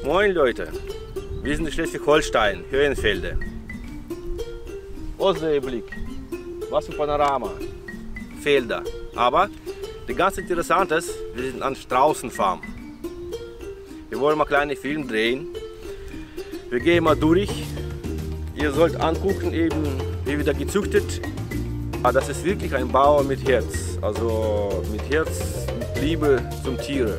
Moin Leute, wir sind in Schleswig-Holstein, Höhenfelde. Ostseeblick, was für Panorama, Felder. Aber das ganz Interessante ist, wir sind an Straußenfarm. Wir wollen mal einen kleinen Film drehen. Wir gehen mal durch. Ihr sollt angucken, eben, wie wir da gezüchtet. Das ist wirklich ein Bauer mit Herz, also mit Herz, mit Liebe zum Tiere.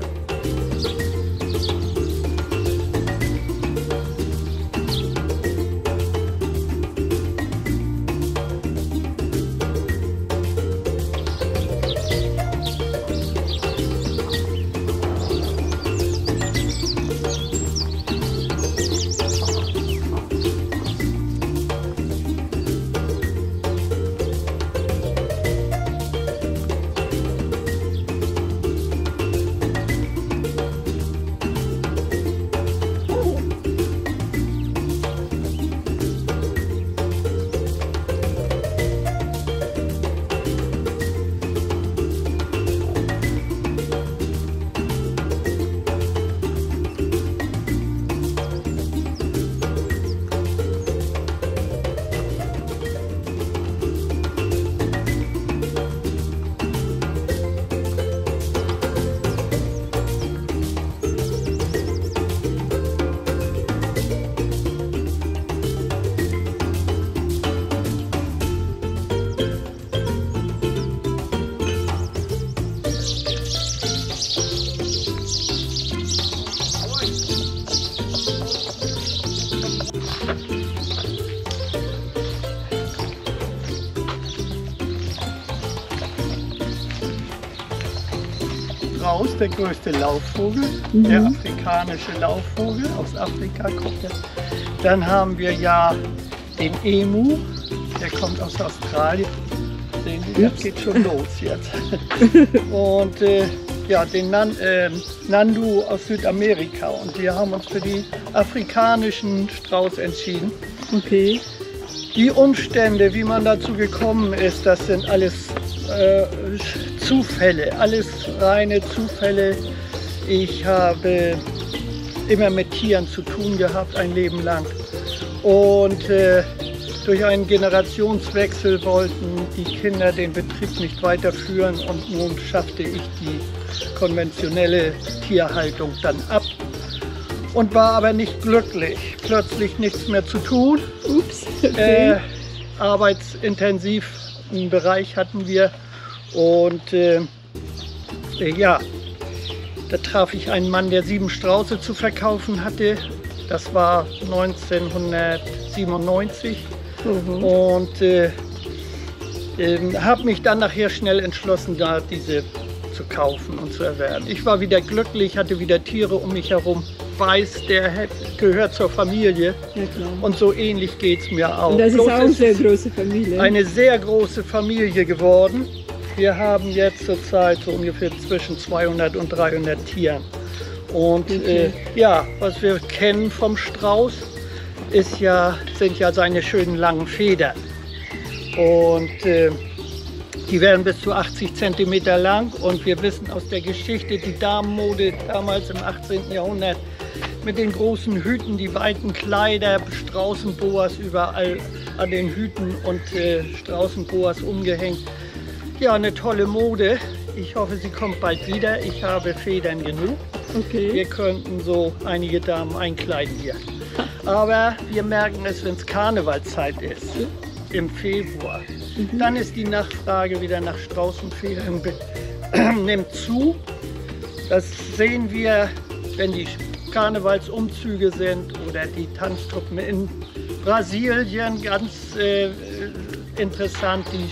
Strauß, der größte Laufvogel, der afrikanische Laufvogel, aus Afrika kommt er. Dann haben wir ja den Emu, der kommt aus Australien. Sehen Sie, das geht schon los jetzt. Und ja, den Nandu aus Südamerika. Und wir haben uns für den afrikanischen Strauß entschieden. Okay. Die Umstände, wie man dazu gekommen ist, das sind alles Zufälle, alles reine Zufälle. Ich habe immer mit Tieren zu tun gehabt, ein Leben lang. Und durch einen Generationswechsel wollten die Kinder den Betrieb nicht weiterführen und nun schaffte ich die konventionelle Tierhaltung dann ab und war aber nicht glücklich. Plötzlich nichts mehr zu tun. Ups, okay. Arbeitsintensiven Bereich hatten wir und ja, da traf ich einen Mann, der 7 Strauße zu verkaufen hatte. Das war 1997 und habe mich dann nachher schnell entschlossen, da diese zu kaufen und zu erwerben. Ich war wieder glücklich, hatte wieder Tiere um mich herum. Weiß, der gehört zur Familie, ja, klar. Und so ähnlich geht es mir auch. Und das ist auch eine sehr große Familie. Eine sehr große Familie geworden. Wir haben jetzt zurzeit so ungefähr zwischen 200 und 300 Tieren. Und okay. Ja, was wir kennen vom Strauß sind ja seine schönen langen Federn. Und die werden bis zu 80 cm lang. Und wir wissen aus der Geschichte, die Damenmode damals im 18. Jahrhundert mit den großen Hüten, die weiten Kleider, Straußenboas überall an den Hüten und Straußenboas umgehängt. Ja, eine tolle Mode. Ich hoffe, sie kommt bald wieder. Ich habe Federn genug. Okay. Wir könnten so einige Damen einkleiden hier. Aber wir merken es, wenn es Karnevalszeit ist, im Februar. Dann ist die Nachfrage wieder nach Straußenfedern nimmt zu. Das sehen wir, wenn die Karnevalsumzüge sind oder die Tanztruppen in Brasilien. Ganz interessant, die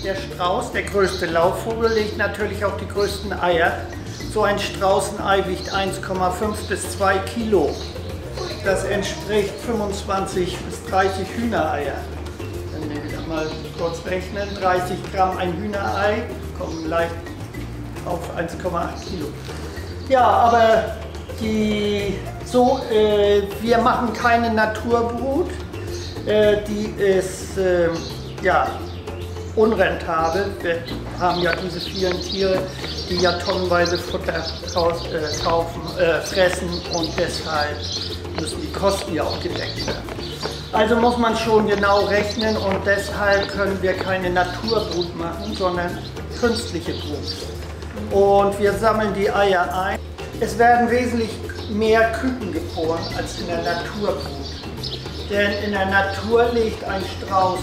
der Strauß, der größte Laubvogel, legt natürlich auch die größten Eier. So ein Straußenei wiegt 1,5 bis 2 Kilo. Das entspricht 25 bis 30 Hühnereier. Wenn wir wieder mal kurz rechnen, 30 Gramm ein Hühnerei, kommen leicht auf 1,8 Kilo. Ja, aber wir machen keine Naturbrut. Die ist unrentabel. Wir haben ja diese vielen Tiere, die ja tonnenweise Futter fressen und deshalb müssen die Kosten ja auch gedeckt werden. Also muss man schon genau rechnen und deshalb können wir keine Naturbrut machen, sondern künstliche Brut. Und wir sammeln die Eier ein. Es werden wesentlich mehr Küken geboren als in der Naturbrut. Denn in der Natur legt ein Strauß,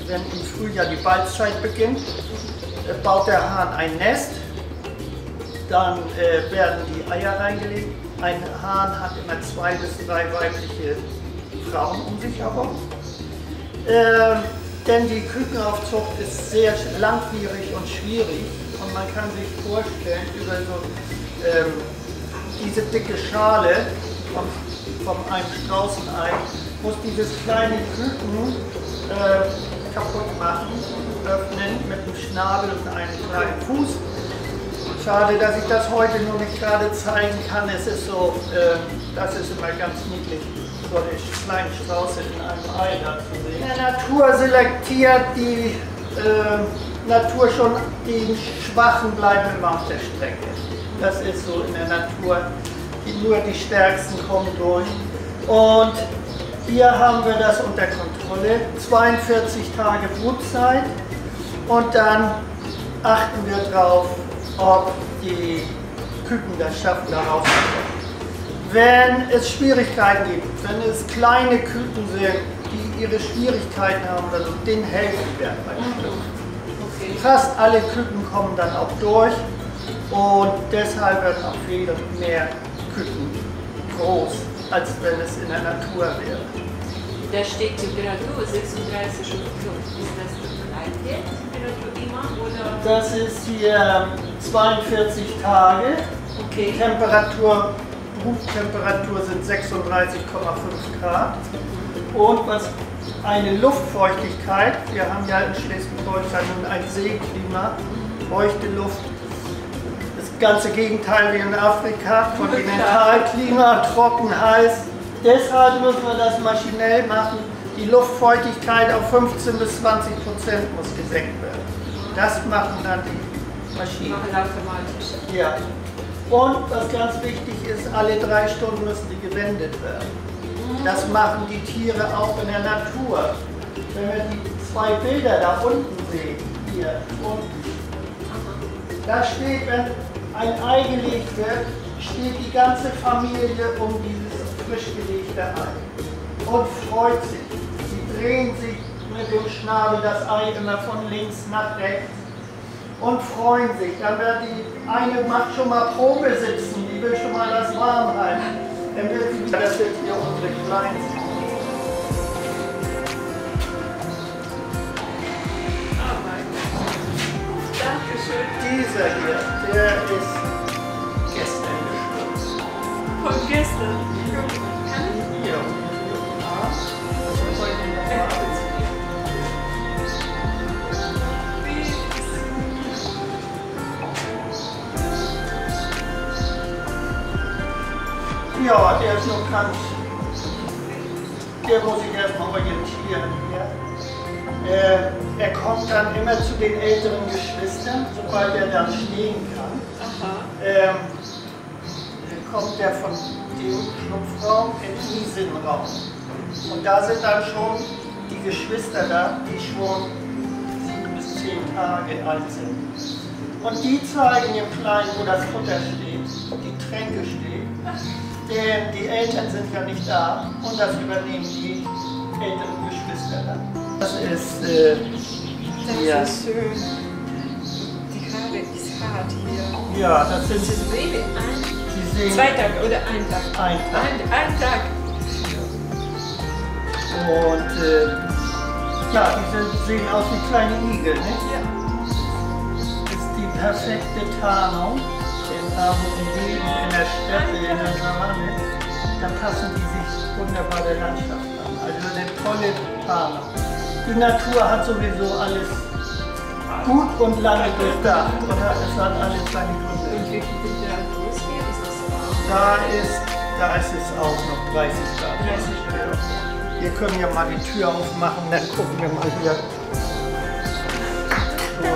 wenn im Frühjahr die Balzzeit beginnt, baut der Hahn ein Nest, dann werden die Eier reingelegt. Ein Hahn hat immer 2 bis 3 weibliche Frauen um sich herum. Denn die Kükenaufzucht ist sehr langwierig und schwierig und man kann sich vorstellen, über so diese dicke Schale von einem Straußenei muss dieses kleine Küken kaputt machen, öffnen mit dem Schnabel und einem kleinen Fuß. Schade, dass ich das heute nur nicht gerade zeigen kann. Es ist so, das ist immer ganz niedlich, solche kleinen Strauße in einem Ei da zu sehen. In der Natur selektiert die Natur schon, die Schwachen bleiben immer auf der Strecke. Das ist so in der Natur, nur die Stärksten kommen durch. Und hier haben wir das unter Kontrolle, 42 Tage Brutzeit und dann achten wir darauf, ob die Küken das schaffen, da rauszukommen. Wenn es Schwierigkeiten gibt, wenn es kleine Küken sind, die ihre Schwierigkeiten haben, also denen helfen wir beim Schlüpfen. Okay. Fast alle Küken kommen dann auch durch und deshalb werden auch viel mehr Küken groß, als wenn es in der Natur wäre. Da steht Temperatur 36 und 5. Ist das die gleiche Temperatur immer? Oder? Das ist hier 42 Tage. Okay. Bruttemperatur sind 36,5 Grad. Und was eine Luftfeuchtigkeit, wir haben ja in Schleswig-Holstein nun ein Seeklima, feuchte Luft, das ganze Gegenteil wie in Afrika, Kontinentalklima, trocken, heiß. Deshalb müssen wir das maschinell machen. Die Luftfeuchtigkeit auf 15 bis 20% muss gesenkt werden. Das machen dann die Maschinen. Machen automatisch. Ja. Und was ganz wichtig ist, alle 3 Stunden müssen die gewendet werden. Das machen die Tiere auch in der Natur. Wenn wir die 2 Bilder da unten sehen, hier unten, da steht, wenn ein Ei gelegt wird, steht die ganze Familie um dieses frisch gelegte Ei und freut sich. Sie drehen sich mit dem Schnabel das Ei immer von links nach rechts und freuen sich. Dann wird die eine macht schon mal Probe sitzen, die will schon mal das warm halten. Dann wird sie, das wird hier unsere Kleinste. Oh mein Gott. Dankeschön. Dieser hier, der ist gestern geschlüpft. Von gestern. Hier. Ja, der ist noch ganz, der muss sich erstmal orientieren. Ja. Er kommt dann immer zu den älteren Geschwistern, sobald er dann stehen kann. Kommt er von dem Schlupfraum in den Innenraum. Und da sind dann schon die Geschwister da, die schon 7 bis 10 Tage alt sind. Und die zeigen dem Kleinen, wo das Futter steht, die Tränke stehen. Denn die Eltern sind ja nicht da und das übernehmen die älteren Geschwister dann. Das ist Das ist schön. Die Haare ist hart hier. Ja, das sind Das ist Baby. Sie sehen 2 Tage oder 1 Tag? Ein Tag. Ein Tag. Und Ja, die sehen aus wie kleine Igel, nicht? Ja. Das ist die perfekte Tarnung. Denn da, wo sie leben, in der Steppe, in der Savanne, da passen die sich wunderbar der Landschaft an. Also eine tolle Tarnung. Die Natur hat sowieso alles gut und lange durchdacht. Und es hat alles seine Gründe. Und wie viel Temperatur ist hier? Ist das warm? Da ist es auch noch 30 Grad. 30 Grad. Wir können ja mal die Tür aufmachen, dann gucken wir mal hier. So.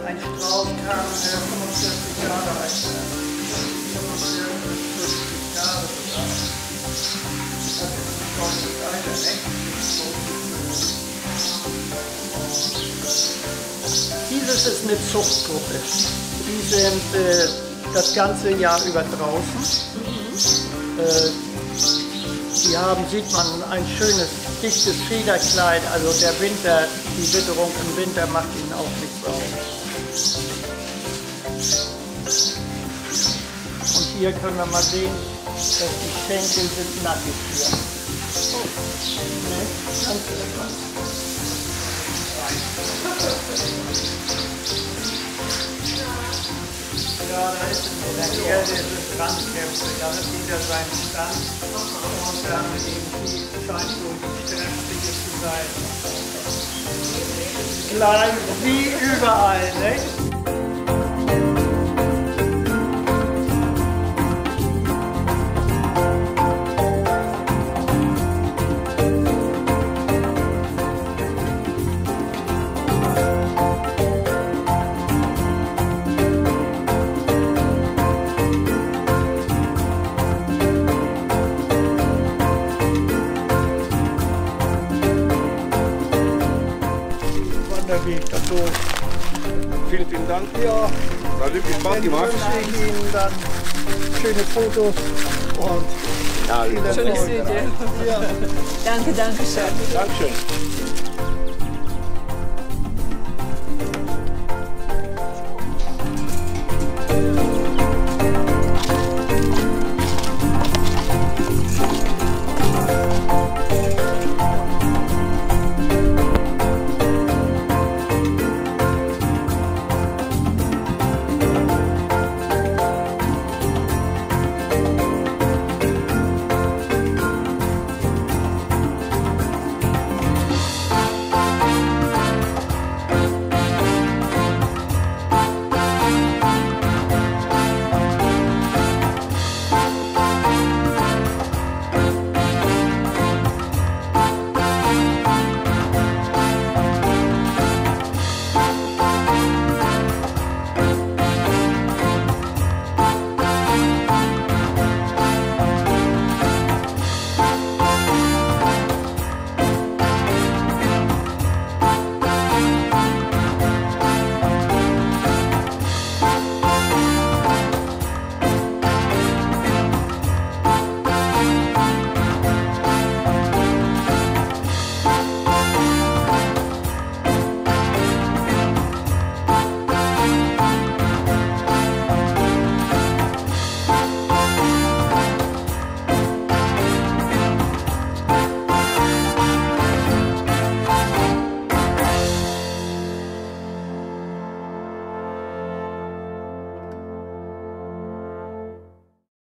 Ein Strauß kann 45 Jahre alt werden. 50 Jahre sogar. Das ist ein stolzes Alter, nicht? Dieses ist eine Zuchtgruppe. Die sind das ganze Jahr über draußen. Die haben, sieht man, ein schönes, dichtes Federkleid. Also der Winter, die Witterung im Winter macht ihnen auch nichts aus. Und hier können wir mal sehen, dass die Schenkel sind nackig hier. Ne? Ganz etwas. Ja, da ist in der Erde sind Randkämpfe, da ist wieder sein Stand und dann irgendwie scheint so die Sternfliege zu sein. Gleich wie überall, ne? Wanderweg da durch. Vielen, vielen Dank. Ja, Hat wirklich Spaß gemacht. wünsche ich Ihnen dann schöne Fotos und Ja, viel Erfolg. Schönes Video. Ja. Danke, danke schön. Dankeschön.